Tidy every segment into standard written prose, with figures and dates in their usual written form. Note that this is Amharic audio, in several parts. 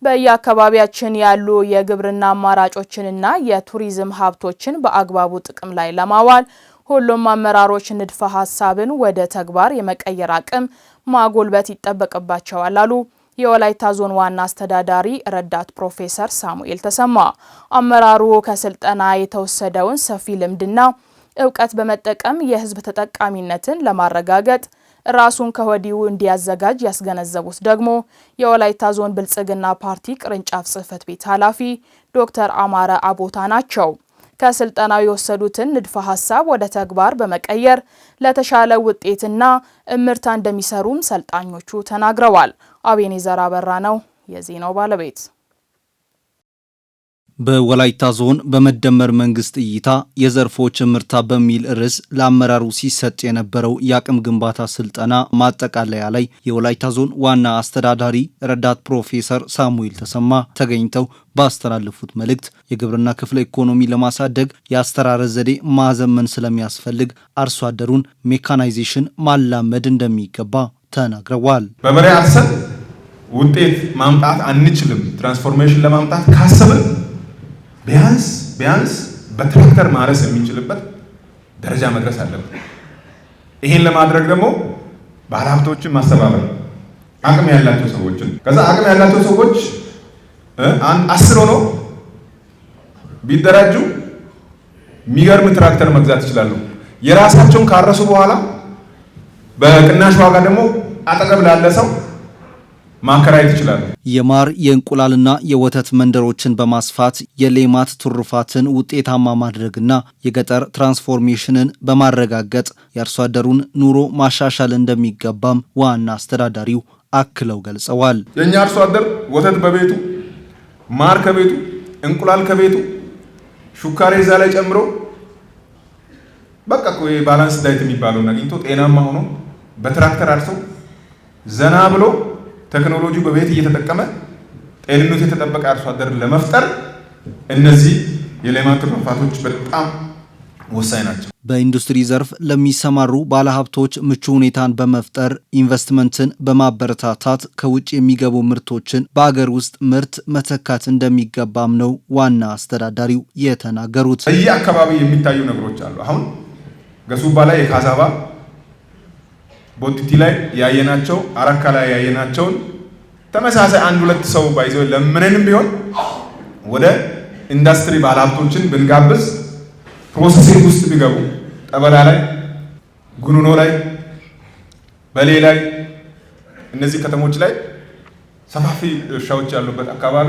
በየአካባቢያችን ያሉ የግብርና አማራጮችንና የቱሪዝም ሀብቶችን በአግባቡ ጥቅም ላይ ለማዋል ሁሉም አመራሮች ንድፈ ሐሳብን ወደ ተግባር የመቀየር አቅም ማጎልበት ይጠበቅባቸዋል አሉ የወላይታ ዞን ዋና አስተዳዳሪ ረዳት ፕሮፌሰር ሳሙኤል ተሰማ። አመራሩ ከስልጠና የተወሰደውን ሰፊ ልምድና ዕውቀት በመጠቀም የህዝብ ተጠቃሚነትን ለማረጋገጥ ራሱን ከወዲሁ እንዲያዘጋጅ ያስገነዘቡት ደግሞ የወላይታ ዞን ብልጽግና ፓርቲ ቅርንጫፍ ጽህፈት ቤት ኃላፊ ዶክተር አማረ አቦታ ናቸው። ከስልጠናው የወሰዱትን ንድፈ ሐሳብ ወደ ተግባር በመቀየር ለተሻለ ውጤትና እምርታ እንደሚሰሩም ሰልጣኞቹ ተናግረዋል። አቤኔዘር አበራ ነው የዜናው ባለቤት። በወላይታ ዞን በመደመር መንግስት እይታ የዘርፎች እምርታ በሚል ርዕስ ለአመራሩ ሲሰጥ የነበረው የአቅም ግንባታ ስልጠና ማጠቃለያ ላይ የወላይታ ዞን ዋና አስተዳዳሪ ረዳት ፕሮፌሰር ሳሙኤል ተሰማ ተገኝተው ባስተላለፉት መልእክት የግብርና ክፍለ ኢኮኖሚ ለማሳደግ የአስተራረስ ዘዴ ማዘመን ስለሚያስፈልግ አርሶ አደሩን ሜካናይዜሽን ማላመድ እንደሚገባ ተናግረዋል። በበሬ አርሰን ውጤት ማምጣት አንችልም። ትራንስፎርሜሽን ለማምጣት ካሰብን ቢያንስ በትራክተር ማረስ የሚችልበት ደረጃ መድረስ አለብን። ይሄን ለማድረግ ደግሞ ባለሀብቶችን ማስተባበር፣ አቅም ያላቸው ሰዎችን ከዛ አቅም ያላቸው ሰዎች 10 ሆነው ቢደራጁ የሚገርም ትራክተር መግዛት ይችላሉ። የራሳቸውን ካረሱ በኋላ በቅናሽ ዋጋ ደግሞ አጠገብ ላለ ሰው ማከራየት ይችላል። የማር የእንቁላልና የወተት መንደሮችን በማስፋት የሌማት ትሩፋትን ውጤታማ ማድረግና የገጠር ትራንስፎርሜሽንን በማረጋገጥ የአርሶ አደሩን ኑሮ ማሻሻል እንደሚገባም ዋና አስተዳዳሪው አክለው ገልጸዋል። የኛ አርሶ አደር ወተት በቤቱ፣ ማር ከቤቱ፣ እንቁላል ከቤቱ፣ ሹካሬ እዛ ላይ ጨምሮ በቃ ባላንስ ዳይት የሚባለውን አግኝቶ ጤናማ ሆኖ በትራክተር አርሶ ዘና ብሎ ቴክኖሎጂ በቤት እየተጠቀመ ጤንነቱ የተጠበቀ አርሶ አደር ለመፍጠር እነዚህ የሌማት ትሩፋቶች በጣም ወሳኝ ናቸው። በኢንዱስትሪ ዘርፍ ለሚሰማሩ ባለሀብቶች ምቹ ሁኔታን በመፍጠር ኢንቨስትመንትን በማበረታታት ከውጭ የሚገቡ ምርቶችን በአገር ውስጥ ምርት መተካት እንደሚገባም ነው ዋና አስተዳዳሪው የተናገሩት። በየአካባቢ የሚታዩ ነገሮች አሉ። አሁን ገሱባ ላይ የካዛባ ቦቲቲ ላይ ያየናቸው አረካ ላይ ያየናቸውን ተመሳሳይ 1-2 ሰው ባይዘው ለምንንም ቢሆን ወደ ኢንዱስትሪ ባለሀብቶችን ብንጋብዝ ፕሮሰሲንግ ውስጥ ቢገቡ ጠበላ ላይ፣ ጉኑኖ ላይ፣ በሌ ላይ እነዚህ ከተሞች ላይ ሰፋፊ እርሻዎች ያሉበት አካባቢ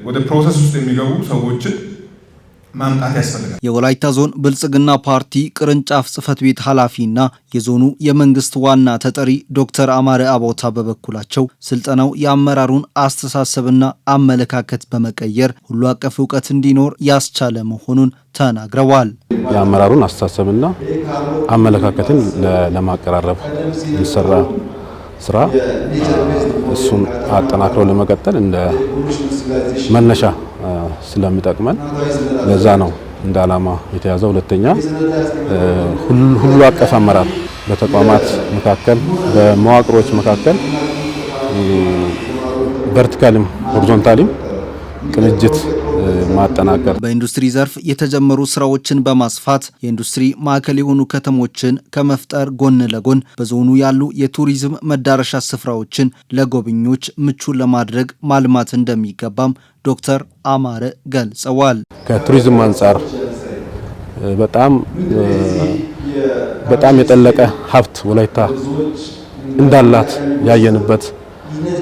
ወደ ፕሮሰስ ውስጥ የሚገቡ ሰዎችን ማምጣት ያስፈልጋል። የወላይታ ዞን ብልጽግና ፓርቲ ቅርንጫፍ ጽህፈት ቤት ኃላፊና የዞኑ የመንግስት ዋና ተጠሪ ዶክተር አማረ አቦታ በበኩላቸው ስልጠናው የአመራሩን አስተሳሰብና አመለካከት በመቀየር ሁሉ አቀፍ ዕውቀት እንዲኖር ያስቻለ መሆኑን ተናግረዋል። የአመራሩን አስተሳሰብና አመለካከትን ለማቀራረብ የሚሰራ ስራ እሱን አጠናክሮ ለመቀጠል እንደ መነሻ ስለሚጠቅመን ለዛ ነው እንደ ዓላማ የተያዘው። ሁለተኛ ሁሉ አቀፍ አመራር በተቋማት መካከል በመዋቅሮች መካከል ቨርቲካልም ሆሪዞንታልም ቅንጅት ማጠናከር፣ በኢንዱስትሪ ዘርፍ የተጀመሩ ስራዎችን በማስፋት የኢንዱስትሪ ማዕከል የሆኑ ከተሞችን ከመፍጠር ጎን ለጎን በዞኑ ያሉ የቱሪዝም መዳረሻ ስፍራዎችን ለጎብኚዎች ምቹ ለማድረግ ማልማት እንደሚገባም ዶክተር አማረ ገልጸዋል። ከቱሪዝም አንጻር በጣም የጠለቀ ሀብት ወላይታ እንዳላት ያየንበት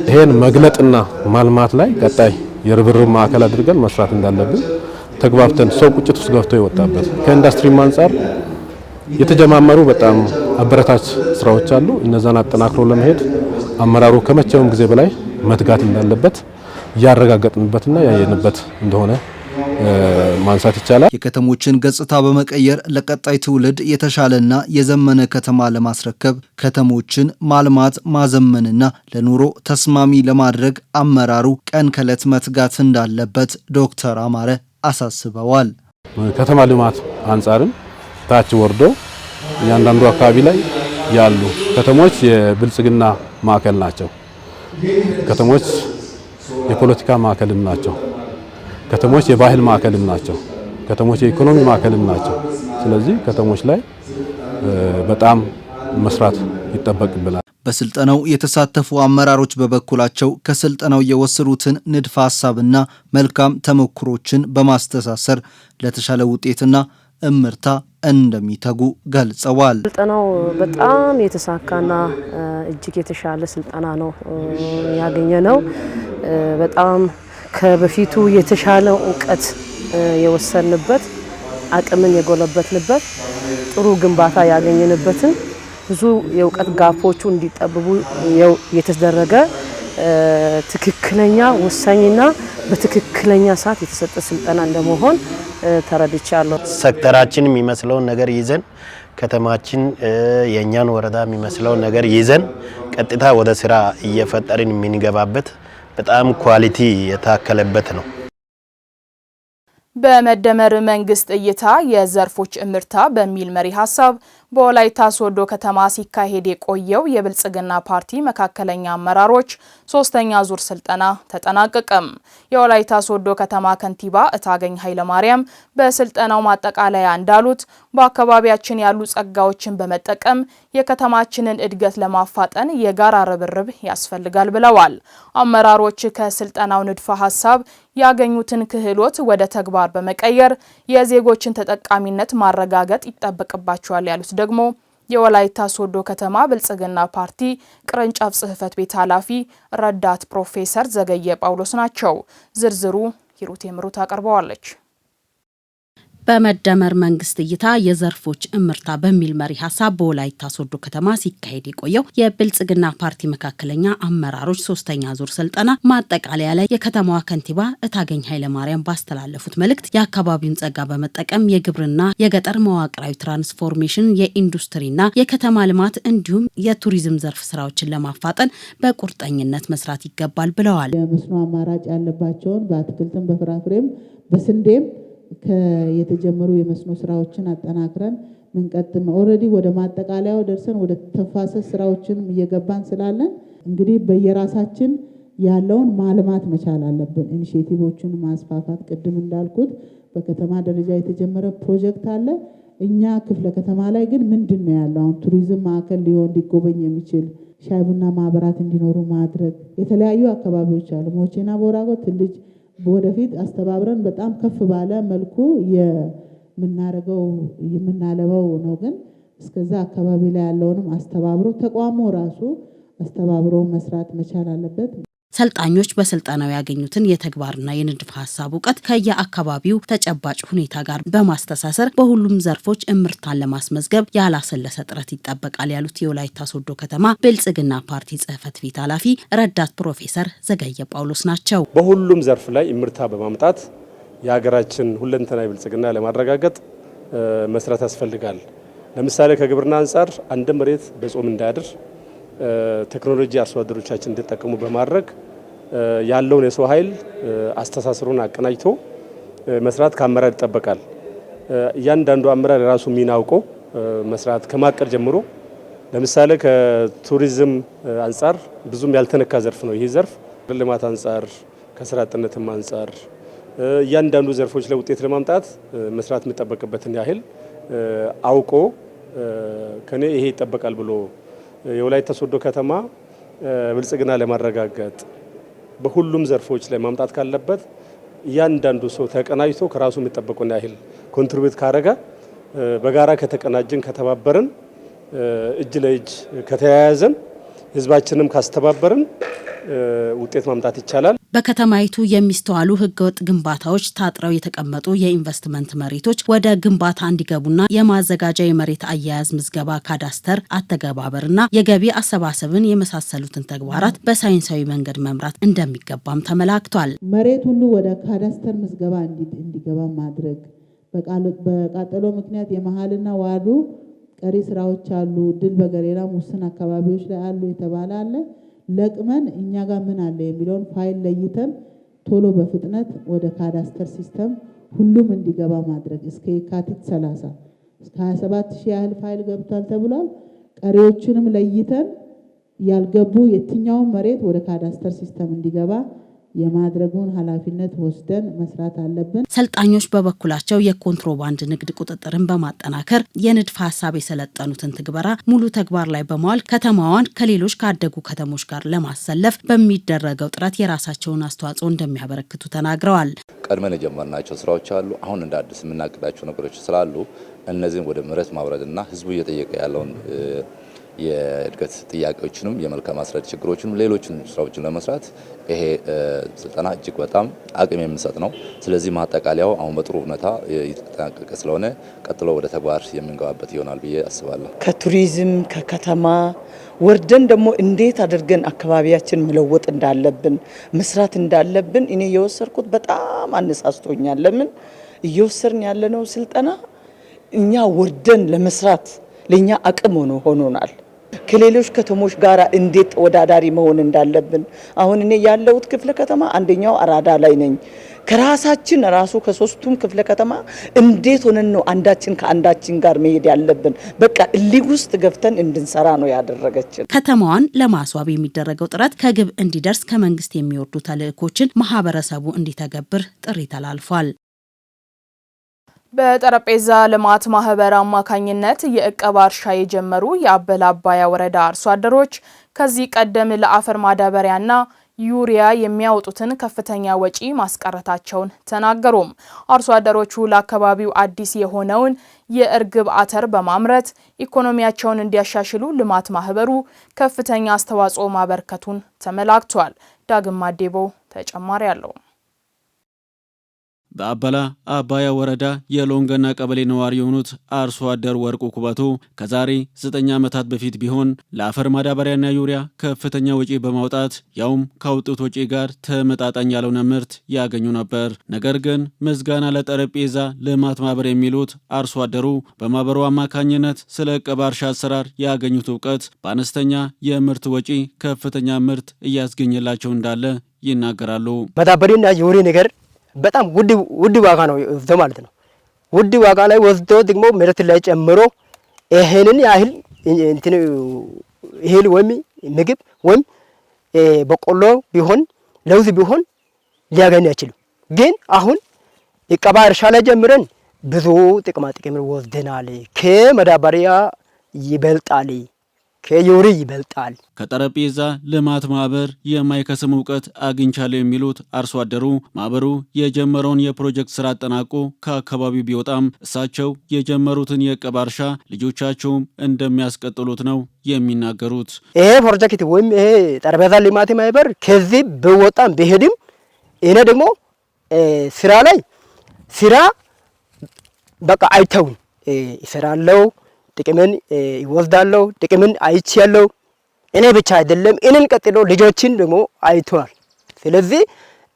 ይሄን መግለጥና ማልማት ላይ ቀጣይ የርብርብ ማዕከል አድርገን መስራት እንዳለብን ተግባብተን ሰው ቁጭት ውስጥ ገብቶ የወጣበት ከኢንዱስትሪ አንጻር የተጀማመሩ በጣም አበረታች ስራዎች አሉ። እነዛን አጠናክሮ ለመሄድ አመራሩ ከመቼውም ጊዜ በላይ መትጋት እንዳለበት ያረጋገጥንበትና ያየንበት እንደሆነ ማንሳት ይቻላል። የከተሞችን ገጽታ በመቀየር ለቀጣይ ትውልድ የተሻለና የዘመነ ከተማ ለማስረከብ ከተሞችን ማልማት ማዘመንና ለኑሮ ተስማሚ ለማድረግ አመራሩ ቀን ከዕለት መትጋት እንዳለበት ዶክተር አማረ አሳስበዋል። ከተማ ልማት አንጻርም ታች ወርዶ እያንዳንዱ አካባቢ ላይ ያሉ ከተሞች የብልጽግና ማዕከል ናቸው። ከተሞች የፖለቲካ ማዕከልም ናቸው። ከተሞች የባህል ማዕከልም ናቸው። ከተሞች የኢኮኖሚ ማዕከልም ናቸው። ስለዚህ ከተሞች ላይ በጣም መስራት ይጠበቅብናል። በስልጠናው የተሳተፉ አመራሮች በበኩላቸው ከስልጠናው የወሰዱትን ንድፈ ሐሳብና መልካም ተሞክሮችን በማስተሳሰር ለተሻለ ውጤትና እምርታ እንደሚተጉ ገልጸዋል። ስልጠናው በጣም የተሳካና እጅግ የተሻለ ስልጠና ነው ያገኘነው። በጣም ከበፊቱ የተሻለ እውቀት የወሰንበት፣ አቅምን የጎለበትንበት፣ ጥሩ ግንባታ ያገኘንበትን፣ ብዙ የእውቀት ጋፖቹ እንዲጠብቡ የተደረገ ትክክለኛ ወሳኝና በትክክለኛ ሰዓት የተሰጠ ስልጠና እንደመሆን ተረድቻለሁ። ሴክተራችን የሚመስለውን ነገር ይዘን ከተማችን የኛን ወረዳ የሚመስለውን ነገር ይዘን ቀጥታ ወደ ስራ እየፈጠርን የምንገባበት በጣም ኳሊቲ የታከለበት ነው። በመደመር መንግስት እይታ የዘርፎች እምርታ በሚል መሪ ሀሳብ በወላይታ ሶዶ ከተማ ሲካሄድ የቆየው የብልጽግና ፓርቲ መካከለኛ አመራሮች ሶስተኛ ዙር ስልጠና ተጠናቀቀም። የወላይታ ሶዶ ከተማ ከንቲባ እታገኝ ኃይለማርያም በስልጠናው ማጠቃለያ እንዳሉት በአካባቢያችን ያሉ ጸጋዎችን በመጠቀም የከተማችንን እድገት ለማፋጠን የጋራ ርብርብ ያስፈልጋል ብለዋል። አመራሮች ከስልጠናው ንድፈ ሀሳብ ያገኙትን ክህሎት ወደ ተግባር በመቀየር የዜጎችን ተጠቃሚነት ማረጋገጥ ይጠበቅባቸዋል ያሉት ደግሞ የወላይታ ሶዶ ከተማ ብልጽግና ፓርቲ ቅርንጫፍ ጽህፈት ቤት ኃላፊ ረዳት ፕሮፌሰር ዘገየ ጳውሎስ ናቸው። ዝርዝሩ ሂሩት የምሩ ታቀርበዋለች። በመደመር መንግስት እይታ የዘርፎች እምርታ በሚል መሪ ሀሳብ በወላይታ ሶዶ ከተማ ሲካሄድ የቆየው የብልጽግና ፓርቲ መካከለኛ አመራሮች ሶስተኛ ዙር ስልጠና ማጠቃለያ ላይ የከተማዋ ከንቲባ እታገኝ ኃይለማርያም ባስተላለፉት መልእክት የአካባቢውን ጸጋ በመጠቀም የግብርና፣ የገጠር መዋቅራዊ ትራንስፎርሜሽን፣ የኢንዱስትሪና የከተማ ልማት እንዲሁም የቱሪዝም ዘርፍ ስራዎችን ለማፋጠን በቁርጠኝነት መስራት ይገባል ብለዋል። የመስኖ አማራጭ ያለባቸውን በአትክልትም በፍራፍሬም በስንዴም የተጀመሩ የመስኖ ስራዎችን አጠናክረን ምንቀጥም ኦሬዲ ወደ ማጠቃለያው ደርሰን ወደ ተፋሰስ ስራዎችን እየገባን ስላለን እንግዲህ በየራሳችን ያለውን ማልማት መቻል አለብን። ኢኒሼቲቮችን ማስፋፋት ቅድም እንዳልኩት በከተማ ደረጃ የተጀመረ ፕሮጀክት አለ። እኛ ክፍለ ከተማ ላይ ግን ምንድነው ያለው? አሁን ቱሪዝም ማዕከል ሊጎበኝ የሚችል ሻይ ቡና ማህበራት እንዲኖሩ ማድረግ የተለያዩ አካባቢዎች አሉ። ሞቼና ቦራጎ ትልጅ ወደፊት አስተባብረን በጣም ከፍ ባለ መልኩ የምናለበው ነው። ግን እስከዛ አካባቢ ላይ ያለውንም አስተባብሮ ተቋሙ ራሱ አስተባብሮ መስራት መቻል አለበት። ሰልጣኞች በስልጠናው ያገኙትን የተግባርና የንድፈ ሀሳብ እውቀት ከየአካባቢው ተጨባጭ ሁኔታ ጋር በማስተሳሰር በሁሉም ዘርፎች እምርታን ለማስመዝገብ ያላሰለሰ ጥረት ይጠበቃል ያሉት የወላይታ ሶዶ ከተማ ብልጽግና ፓርቲ ጽህፈት ቤት ኃላፊ ረዳት ፕሮፌሰር ዘገየ ጳውሎስ ናቸው። በሁሉም ዘርፍ ላይ እምርታ በማምጣት የሀገራችን ሁለንተናዊ ብልጽግና ለማረጋገጥ መስራት ያስፈልጋል። ለምሳሌ ከግብርና አንጻር አንድ መሬት በጾም እንዳያድር ቴክኖሎጂ አርሶ አደሮቻችን እንዲጠቀሙ በማድረግ ያለውን የሰው ኃይል አስተሳሰሩን አቀናጅቶ መስራት ከአመራር ይጠበቃል። እያንዳንዱ አመራር የራሱ ሚና አውቆ መስራት ከማቀድ ጀምሮ ለምሳሌ ከቱሪዝም አንጻር ብዙም ያልተነካ ዘርፍ ነው ይህ ዘርፍ። ልማት አንጻር ከስራ አጥነትም አንጻር እያንዳንዱ ዘርፎች ላይ ውጤት ለማምጣት መስራት የሚጠበቅበትን ያህል አውቆ ከኔ ይሄ ይጠበቃል ብሎ የወላይታ ሶዶ ከተማ ብልጽግና ለማረጋገጥ በሁሉም ዘርፎች ላይ ማምጣት ካለበት እያንዳንዱ ሰው ተቀናጅቶ ከራሱ የሚጠበቀውን ያህል ኮንትሪቢዩት ካረገ በጋራ ከተቀናጀን ከተባበርን እጅ ለእጅ ከተያያዘን ህዝባችንም ካስተባበርን ውጤት ማምጣት ይቻላል። በከተማይቱ የሚስተዋሉ ህገወጥ ግንባታዎች፣ ታጥረው የተቀመጡ የኢንቨስትመንት መሬቶች ወደ ግንባታ እንዲገቡና የማዘጋጃ የመሬት አያያዝ ምዝገባ፣ ካዳስተር አተገባበርና የገቢ አሰባሰብን የመሳሰሉትን ተግባራት በሳይንሳዊ መንገድ መምራት እንደሚገባም ተመላክቷል። መሬት ሁሉ ወደ ካዳስተር ምዝገባ እንዲገባ ማድረግ፣ በቃጠሎ ምክንያት የመሃልና ዋዱ ቀሪ ስራዎች አሉ፣ ድል በገሬራ ሙስና አካባቢዎች ላይ አሉ የተባለ አለ። ለቅመን እኛ ጋር ምን አለ የሚለውን ፋይል ለይተን ቶሎ በፍጥነት ወደ ካዳስተር ሲስተም ሁሉም እንዲገባ ማድረግ። እስከ የካቲት 30 እስከ 27000 ያህል ፋይል ገብቷል ተብሏል። ቀሪዎቹንም ለይተን ያልገቡ የትኛውን መሬት ወደ ካዳስተር ሲስተም እንዲገባ የማድረጉን ኃላፊነት ወስደን መስራት አለብን። ሰልጣኞች በበኩላቸው የኮንትሮባንድ ንግድ ቁጥጥርን በማጠናከር የንድፈ ሐሳብ የሰለጠኑትን ትግበራ ሙሉ ተግባር ላይ በመዋል ከተማዋን ከሌሎች ካደጉ ከተሞች ጋር ለማሰለፍ በሚደረገው ጥረት የራሳቸውን አስተዋጽኦ እንደሚያበረክቱ ተናግረዋል። ቀድመን የጀመርናቸው ስራዎች አሉ። አሁን እንደ አዲስ የምናቅዳቸው ነገሮች ስላሉ እነዚህን ወደ መሬት ማውረድና ህዝቡ እየጠየቀ ያለውን የእድገት ጥያቄዎችንም የመልካም አስተዳደር ችግሮችንም ሌሎችን ስራዎችን ለመስራት ይሄ ስልጠና እጅግ በጣም አቅም የሚሰጥ ነው። ስለዚህ ማጠቃለያው አሁን በጥሩ ሁኔታ እየተጠናቀቀ ስለሆነ ቀጥሎ ወደ ተግባር የምንገባበት ይሆናል ብዬ አስባለሁ። ከቱሪዝም ከከተማ ወርደን ደግሞ እንዴት አድርገን አካባቢያችን መለወጥ እንዳለብን መስራት እንዳለብን እኔ የወሰድኩት በጣም አነሳስቶኛል። ለምን እየወሰድን ያለነው ስልጠና እኛ ወርደን ለመስራት ለኛ አቅም ሆኖናል። ከሌሎች ከተሞች ጋር እንዴት ተወዳዳሪ መሆን እንዳለብን አሁን እኔ ያለሁት ክፍለ ከተማ አንደኛው አራዳ ላይ ነኝ። ከራሳችን ራሱ ከሶስቱም ክፍለ ከተማ እንዴት ሆነን ነው አንዳችን ከአንዳችን ጋር መሄድ ያለብን? በቃ እልህ ውስጥ ገብተን እንድንሰራ ነው ያደረገችን። ከተማዋን ለማስዋብ የሚደረገው ጥረት ከግብ እንዲደርስ ከመንግስት የሚወርዱ ተልዕኮችን ማህበረሰቡ እንዲተገብር ጥሪ ተላልፏል። በጠረጴዛ ልማት ማህበር አማካኝነት የእቀባ እርሻ የጀመሩ የአበላ አባያ ወረዳ አርሶ አደሮች ከዚህ ቀደም ለአፈር ማዳበሪያና ዩሪያ የሚያወጡትን ከፍተኛ ወጪ ማስቀረታቸውን ተናገሩም። አርሶ አደሮቹ ለአካባቢው አዲስ የሆነውን የእርግብ አተር በማምረት ኢኮኖሚያቸውን እንዲያሻሽሉ ልማት ማህበሩ ከፍተኛ አስተዋጽኦ ማበርከቱን ተመላክቷል። ዳግም ማዴቦ ተጨማሪ አለው። በአበላ አባያ ወረዳ የሎንገና ቀበሌ ነዋሪ የሆኑት አርሶ አደር ወርቁ ኩባቶ ከዛሬ 9 ዓመታት በፊት ቢሆን ለአፈር ማዳበሪያና ዩሪያ ከፍተኛ ወጪ በማውጣት ያውም ካወጡት ወጪ ጋር ተመጣጣኝ ያልሆነ ምርት ያገኙ ነበር። ነገር ግን ምስጋና ለጠረጴዛ ልማት ማህበር የሚሉት አርሶ አደሩ በማህበሩ አማካኝነት ስለ እቀባ እርሻ አሰራር ያገኙት እውቀት በአነስተኛ የምርት ወጪ ከፍተኛ ምርት እያስገኘላቸው እንዳለ ይናገራሉ። ማዳበሪያና ዩሪያ ነገር በጣም ውድ ዋጋ ነው ወስዶ ማለት ነው። ውድ ዋጋ ላይ ወስዶ ደግሞ መሬት ላይ ጨምሮ ይሄንን ያህል እንትን እህል ወይም ምግብ ወይም በቆሎ ቢሆን ለውዝ ቢሆን ሊያገኝ አይችልም። ግን አሁን እቀባ እርሻ ላይ ጀምረን ብዙ ጥቅም ወስደናል። ከማዳበሪያ ይበልጣል፣ ከዩሪ ይበልጣል። ከጠረጴዛ ልማት ማህበር የማይከስም እውቀት አግኝቻለሁ የሚሉት አርሶ አደሩ ማህበሩ የጀመረውን የፕሮጀክት ስራ አጠናቆ ከአካባቢው ቢወጣም እሳቸው የጀመሩትን የእቀባ እርሻ ልጆቻቸውም እንደሚያስቀጥሉት ነው የሚናገሩት። ይሄ ፕሮጀክት ወይም ይሄ ጠረጴዛ ልማት ማህበር ከዚህ ቢወጣም ቢሄድም እኔ ደግሞ ስራ ላይ ስራ በቃ አይተውም ይሰራለው፣ ጥቅምን ይወስዳለው፣ ጥቅምን አይቻለው። እኔ ብቻ አይደለም እኔን ቀጥሎ ልጆችን ደግሞ አይተዋል። ስለዚህ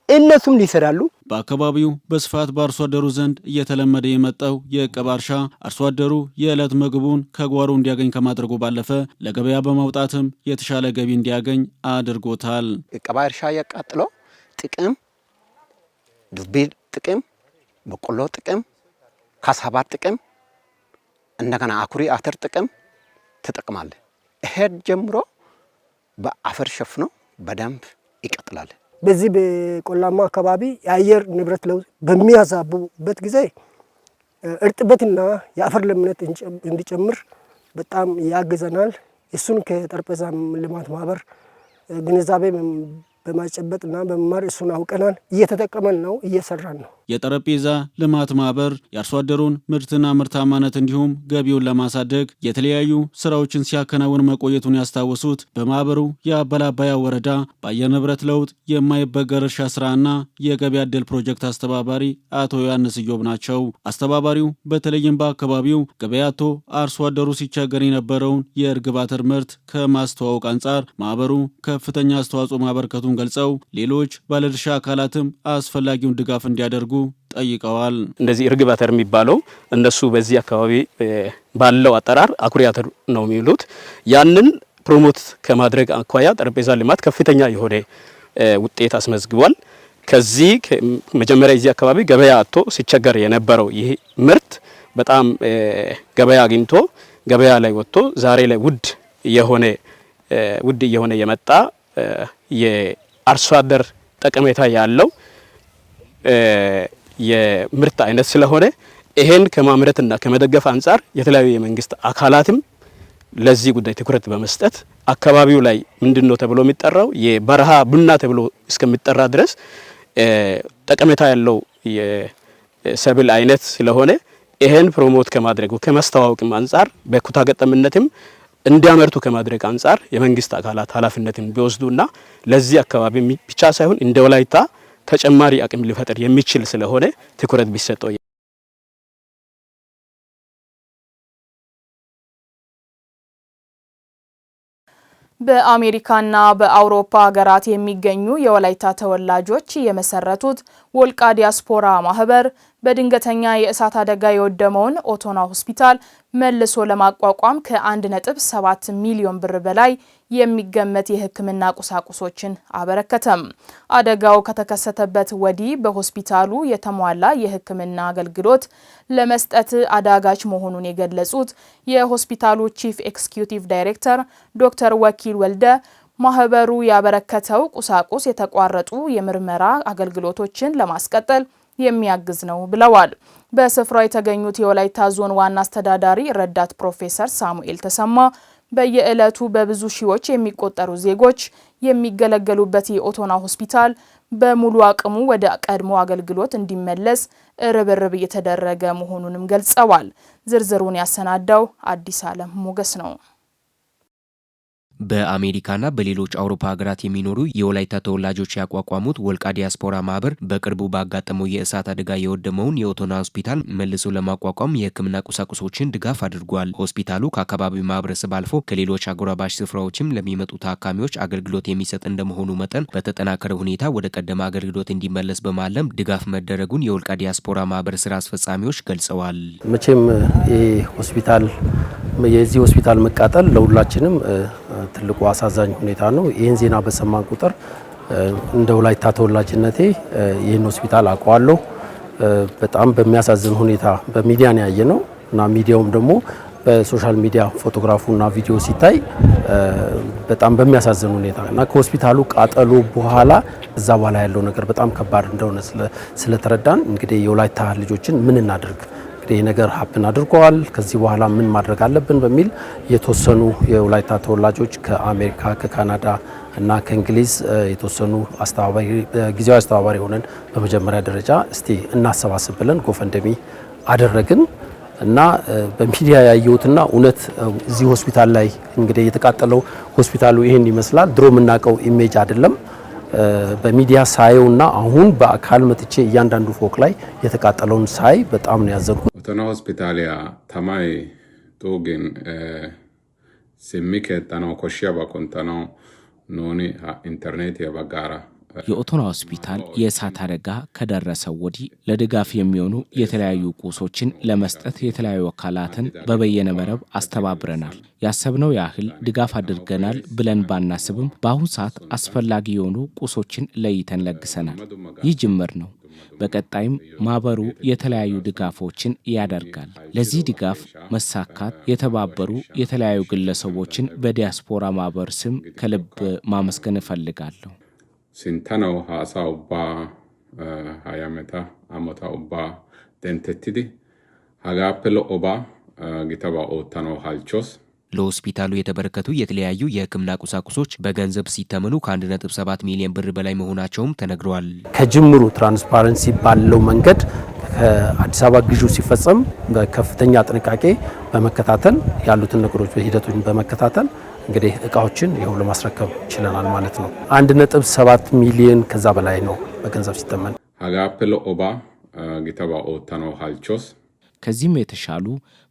እነሱም ሊሰራሉ። በአካባቢው በስፋት በአርሶ አደሩ ዘንድ እየተለመደ የመጣው የእቀባ እርሻ አርሶ አደሩ የዕለት ምግቡን ከጓሮ እንዲያገኝ ከማድረጉ ባለፈ ለገበያ በማውጣትም የተሻለ ገቢ እንዲያገኝ አድርጎታል። እቀባ እርሻ ያቃጥሎ ጥቅም ዱቤ ጥቅም፣ በቆሎ ጥቅም፣ ካሳባ ጥቅም፣ እንደገና አኩሪ አተር ጥቅም ተጠቅማለ። ይሄ ጀምሮ በአፈር ሸፍኖ በደንብ ይቀጥላል። በዚህ በቆላማ አካባቢ የአየር ንብረት ለውጥ በሚያዛቡበት ጊዜ እርጥበትና የአፈር ለምነት እንዲጨምር በጣም ያግዘናል። እሱን ከጠረጴዛ ልማት ማህበር ግንዛቤ በማጨበጥና በመማር እሱን አውቀናል። እየተጠቀመን ነው፣ እየሰራን ነው። የጠረጴዛ ልማት ማህበር የአርሶ አደሩን ምርትና ምርታማነት እንዲሁም ገቢውን ለማሳደግ የተለያዩ ስራዎችን ሲያከናውን መቆየቱን ያስታወሱት በማህበሩ የአበላ አባያ ወረዳ በአየር ንብረት ለውጥ የማይበገር እርሻ ስራና የገበያ ዕድል ፕሮጀክት አስተባባሪ አቶ ዮሐንስ ኢዮብ ናቸው። አስተባባሪው በተለይም በአካባቢው ገበያ አጥቶ አርሶ አደሩ ሲቸገር የነበረውን የእርግብ አተር ምርት ከማስተዋወቅ አንጻር ማህበሩ ከፍተኛ አስተዋጽኦ ማበርከቱን ገልጸው ሌሎች ባለድርሻ አካላትም አስፈላጊውን ድጋፍ እንዲያደርጉ ጠይቀዋል። እንደዚህ እርግብ አተር የሚባለው እነሱ በዚህ አካባቢ ባለው አጠራር አኩሪ አተር ነው የሚሉት። ያንን ፕሮሞት ከማድረግ አኳያ ጠረጴዛ ልማት ከፍተኛ የሆነ ውጤት አስመዝግቧል። ከዚህ መጀመሪያ እዚህ አካባቢ ገበያ አጥቶ ሲቸገር የነበረው ይህ ምርት በጣም ገበያ አግኝቶ ገበያ ላይ ወጥቶ ዛሬ ላይ ውድ እየሆነ የመጣ የአርሶ አደር ጠቀሜታ ያለው የምርት አይነት ስለሆነ ይሄን ከማምረትና ከመደገፍ አንጻር የተለያዩ የመንግስት አካላትም ለዚህ ጉዳይ ትኩረት በመስጠት አካባቢው ላይ ምንድነው ተብሎ የሚጠራው የበረሃ ቡና ተብሎ እስከሚጠራ ድረስ ጠቀሜታ ያለው የሰብል አይነት ስለሆነ ይሄን ፕሮሞት ከማድረጉ ከማስተዋወቅም አንጻር በኩታ ገጠምነትም እንዲያመርቱ ከማድረግ አንጻር የመንግስት አካላት ኃላፊነትን ቢወስዱና ለዚህ አካባቢ ብቻ ሳይሆን እንደ ወላይታ ተጨማሪ አቅም ሊፈጥር የሚችል ስለሆነ ትኩረት ቢሰጠው። በአሜሪካና በአውሮፓ ሀገራት የሚገኙ የወላይታ ተወላጆች የመሰረቱት ወልቃ ዲያስፖራ ማህበር በድንገተኛ የእሳት አደጋ የወደመውን ኦቶና ሆስፒታል መልሶ ለማቋቋም ከ1.7 ሚሊዮን ብር በላይ የሚገመት የሕክምና ቁሳቁሶችን አበረከተም። አደጋው ከተከሰተበት ወዲህ በሆስፒታሉ የተሟላ የሕክምና አገልግሎት ለመስጠት አዳጋች መሆኑን የገለጹት የሆስፒታሉ ቺፍ ኤክስኪዩቲቭ ዳይሬክተር ዶክተር ወኪል ወልደ ማህበሩ ያበረከተው ቁሳቁስ የተቋረጡ የምርመራ አገልግሎቶችን ለማስቀጠል የሚያግዝ ነው ብለዋል። በስፍራው የተገኙት የወላይታ ዞን ዋና አስተዳዳሪ ረዳት ፕሮፌሰር ሳሙኤል ተሰማ በየዕለቱ በብዙ ሺዎች የሚቆጠሩ ዜጎች የሚገለገሉበት የኦቶና ሆስፒታል በሙሉ አቅሙ ወደ ቀድሞ አገልግሎት እንዲመለስ ርብርብ እየተደረገ መሆኑንም ገልጸዋል። ዝርዝሩን ያሰናዳው አዲስ ዓለም ሞገስ ነው። በአሜሪካና በሌሎች አውሮፓ ሀገራት የሚኖሩ የወላይታ ተወላጆች ያቋቋሙት ወልቃ ዲያስፖራ ማህበር በቅርቡ ባጋጠመው የእሳት አደጋ የወደመውን የኦቶና ሆስፒታል መልሶ ለማቋቋም የሕክምና ቁሳቁሶችን ድጋፍ አድርጓል። ሆስፒታሉ ከአካባቢው ማህበረሰብ አልፎ ከሌሎች አጎራባሽ ስፍራዎችም ለሚመጡ ታካሚዎች አገልግሎት የሚሰጥ እንደመሆኑ መጠን በተጠናከረ ሁኔታ ወደ ቀደመ አገልግሎት እንዲመለስ በማለም ድጋፍ መደረጉን የወልቃ ዲያስፖራ ማህበር ስራ አስፈጻሚዎች ገልጸዋል። መቼም ሆስፒታል የዚህ ሆስፒታል መቃጠል ለሁላችንም ትልቁ አሳዛኝ ሁኔታ ነው። ይህን ዜና በሰማን ቁጥር እንደ ወላይታ ተወላጅነቴ ይህን ሆስፒታል አውቀዋለሁ። በጣም በሚያሳዝን ሁኔታ በሚዲያ ነው ያየነው እና ሚዲያውም ደግሞ በሶሻል ሚዲያ ፎቶግራፉና ቪዲዮ ሲታይ በጣም በሚያሳዝን ሁኔታ እና ከሆስፒታሉ ቃጠሎ በኋላ እዛ በኋላ ያለው ነገር በጣም ከባድ እንደሆነ ስለተረዳን እንግዲህ የወላይታ ልጆችን ምን እናድርግ ይህ ነገር ሀፕን አድርጓል፣ ከዚህ በኋላ ምን ማድረግ አለብን በሚል የተወሰኑ የወላይታ ተወላጆች ከአሜሪካ፣ ከካናዳ እና ከእንግሊዝ የተወሰኑ ጊዜያዊ አስተባባሪ ሆነን በመጀመሪያ ደረጃ እስቲ እናሰባስብ ብለን ጎፈንደሚ አደረግን እና በሚዲያ ያየሁትና እውነት እዚህ ሆስፒታል ላይ እንግዲህ የተቃጠለው ሆስፒታሉ ይሄን ይመስላል። ድሮ የምናውቀው ኢሜጅ አይደለም። በሚዲያ ሳየውና አሁን በአካል መጥቼ እያንዳንዱ ፎቅ ላይ የተቃጠለውን ሳይ በጣም ነው ያዘንኩት። ኦቶና ሆስፒታሊያ ታማይ ጦግን ሲሚከታናው ኮሺያ ባቆንታናው ኖኒ ኢንተርኔት የባጋራ የኦቶና ሆስፒታል የእሳት አደጋ ከደረሰው ወዲህ ለድጋፍ የሚሆኑ የተለያዩ ቁሶችን ለመስጠት የተለያዩ አካላትን በበየነ መረብ አስተባብረናል። ያሰብነው ያህል ድጋፍ አድርገናል ብለን ባናስብም በአሁን ሰዓት አስፈላጊ የሆኑ ቁሶችን ለይተን ለግሰናል። ይህ ጅምር ነው። በቀጣይም ማህበሩ የተለያዩ ድጋፎችን ያደርጋል። ለዚህ ድጋፍ መሳካት የተባበሩ የተለያዩ ግለሰቦችን በዲያስፖራ ማህበር ስም ከልብ ማመስገን እፈልጋለሁ። ሲንተናው ሀሳ ኡባ ሀያመታ አሞታ ኡባ ደንተትዲ ሀጋፕሎ ኦባ ጊተባ ኦታኖ ሀልቾስ ለሆስፒታሉ የተበረከቱ የተለያዩ የሕክምና ቁሳቁሶች በገንዘብ ሲተመኑ ከ1.7 ሚሊዮን ብር በላይ መሆናቸውም ተነግረዋል። ከጅምሩ ትራንስፓረንሲ ባለው መንገድ ከአዲስ አበባ ግዢው ሲፈጸም በከፍተኛ ጥንቃቄ በመከታተል ያሉትን ነገሮች ሂደቶችን በመከታተል እንግዲህ እቃዎችን ይኸው ለማስረከብ ችለናል ማለት ነው። 1.7 ሚሊዮን ከዛ በላይ ነው በገንዘብ ሲተመን። ሀጋፕሎ ኦባ ጊተባ ኦታኖ ሀልቾስ ከዚህም የተሻሉ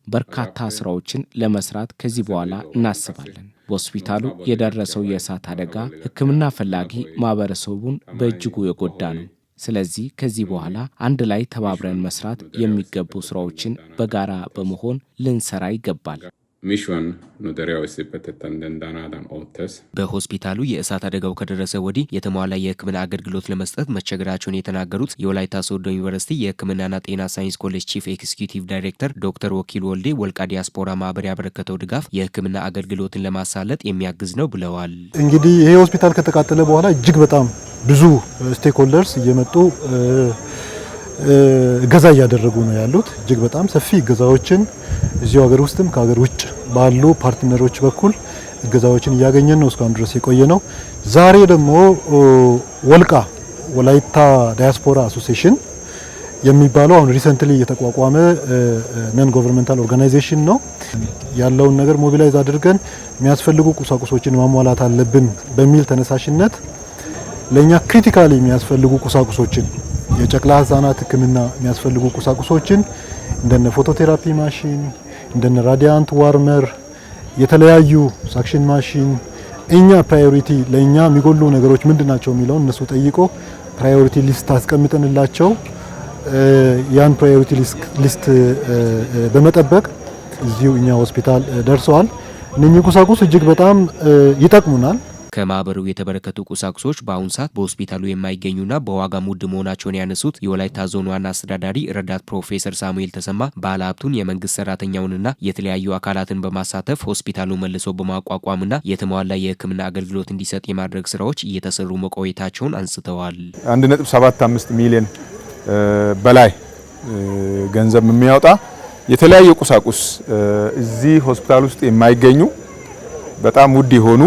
በርካታ ስራዎችን ለመስራት ከዚህ በኋላ እናስባለን። በሆስፒታሉ የደረሰው የእሳት አደጋ ሕክምና ፈላጊ ማህበረሰቡን በእጅጉ የጎዳ ነው። ስለዚህ ከዚህ በኋላ አንድ ላይ ተባብረን መስራት የሚገቡ ስራዎችን በጋራ በመሆን ልንሰራ ይገባል። ሚሽን ኑደሪያው ሲበተተን ደንዳናዳን ኦተስ በሆስፒታሉ የእሳት አደጋው ከደረሰ ወዲህ የተሟላ የሕክምና አገልግሎት ለመስጠት መቸገራቸውን የተናገሩት የወላይታ ሶዶ ዩኒቨርሲቲ የሕክምናና ጤና ሳይንስ ኮሌጅ ቺፍ ኤክስኪዩቲቭ ዳይሬክተር ዶክተር ወኪል ወልዴ ወልቃ ዲያስፖራ ማህበር ያበረከተው ድጋፍ የሕክምና አገልግሎትን ለማሳለጥ የሚያግዝ ነው ብለዋል። እንግዲህ ይሄ ሆስፒታል ከተቃጠለ በኋላ እጅግ በጣም ብዙ ስቴክሆልደርስ እየመጡ እገዛ እያደረጉ ነው ያሉት። እጅግ በጣም ሰፊ እገዛዎችን እዚሁ ሀገር ውስጥም ከሀገር ውጭ ባሉ ፓርትነሮች በኩል እገዛዎችን እያገኘን ነው እስካሁን ድረስ የቆየ ነው። ዛሬ ደግሞ ወላይታ ዳያስፖራ አሶሲዬሽን የሚባለው አሁን ሪሰንትሊ የተቋቋመ ነን ጎቨርንመንታል ኦርጋናይዜሽን ነው። ያለውን ነገር ሞቢላይዝ አድርገን የሚያስፈልጉ ቁሳቁሶችን ማሟላት አለብን በሚል ተነሳሽነት ለኛ ክሪቲካሊ የሚያስፈልጉ ቁሳቁሶችን የጨቅላ ህጻናት ህክምና የሚያስፈልጉ ቁሳቁሶችን እንደነ ፎቶቴራፒ ማሽን፣ እንደነ ራዲያንት ዋርመር፣ የተለያዩ ሳክሽን ማሽን እኛ ፕራዮሪቲ ለኛ የሚጎሉ ነገሮች ምንድናቸው የሚለው እነሱ ጠይቆ ፕራዮሪቲ ሊስት አስቀምጠንላቸው ያን ፕራዮሪቲ ሊስት በመጠበቅ እዚሁ እኛ ሆስፒታል ደርሰዋል። እነኚህ ቁሳቁስ እጅግ በጣም ይጠቅሙናል። ከማህበሩ የተበረከቱ ቁሳቁሶች በአሁኑ ሰዓት በሆስፒታሉ የማይገኙና በዋጋ ውድ መሆናቸውን ያነሱት የወላይታ ዞን ዋና አስተዳዳሪ ረዳት ፕሮፌሰር ሳሙኤል ተሰማ ባለሀብቱን የመንግስት ሰራተኛውንና የተለያዩ አካላትን በማሳተፍ ሆስፒታሉ መልሶ በማቋቋምና የተሟላ የሕክምና አገልግሎት እንዲሰጥ የማድረግ ስራዎች እየተሰሩ መቆየታቸውን አንስተዋል። 1.75 ሚሊዮን በላይ ገንዘብ የሚያወጣ የተለያየ ቁሳቁስ እዚህ ሆስፒታል ውስጥ የማይገኙ በጣም ውድ የሆኑ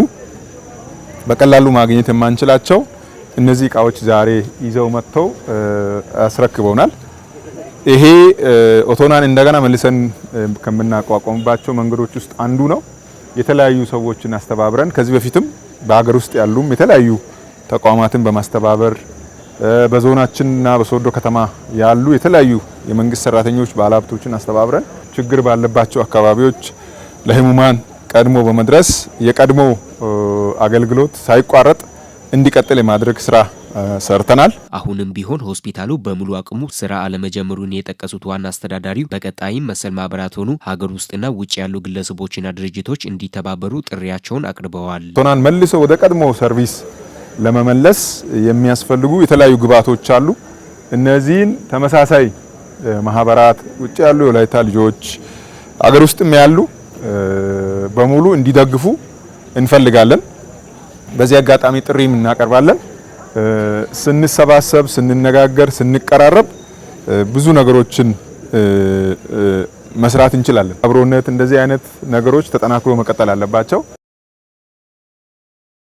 በቀላሉ ማግኘት የማንችላቸው እነዚህ እቃዎች ዛሬ ይዘው መጥተው አስረክበውናል። ይሄ ኦቶናን እንደገና መልሰን ከምናቋቋምባቸው መንገዶች ውስጥ አንዱ ነው። የተለያዩ ሰዎችን አስተባብረን ከዚህ በፊትም በሀገር ውስጥ ያሉም የተለያዩ ተቋማትን በማስተባበር በዞናችንና በሶዶ ከተማ ያሉ የተለያዩ የመንግስት ሰራተኞች ባለሀብቶችን አስተባብረን ችግር ባለባቸው አካባቢዎች ለህሙማን ቀድሞ በመድረስ የቀድሞ አገልግሎት ሳይቋረጥ እንዲቀጥል የማድረግ ስራ ሰርተናል። አሁንም ቢሆን ሆስፒታሉ በሙሉ አቅሙ ስራ አለመጀመሩን የጠቀሱት ዋና አስተዳዳሪው በቀጣይም መሰል ማህበራት ሆኑ ሀገር ውስጥና ውጭ ያሉ ግለሰቦችና ድርጅቶች እንዲተባበሩ ጥሪያቸውን አቅርበዋል። ኦቶናን መልሶ ወደ ቀድሞ ሰርቪስ ለመመለስ የሚያስፈልጉ የተለያዩ ግብዓቶች አሉ። እነዚህን ተመሳሳይ ማህበራት ውጭ ያሉ የወላይታ ልጆች ሀገር ውስጥም ያሉ በሙሉ እንዲደግፉ እንፈልጋለን። በዚህ አጋጣሚ ጥሪ እናቀርባለን። ስንሰባሰብ፣ ስንነጋገር፣ ስንቀራረብ ብዙ ነገሮችን መስራት እንችላለን። አብሮነት እንደዚህ አይነት ነገሮች ተጠናክሮ መቀጠል አለባቸው።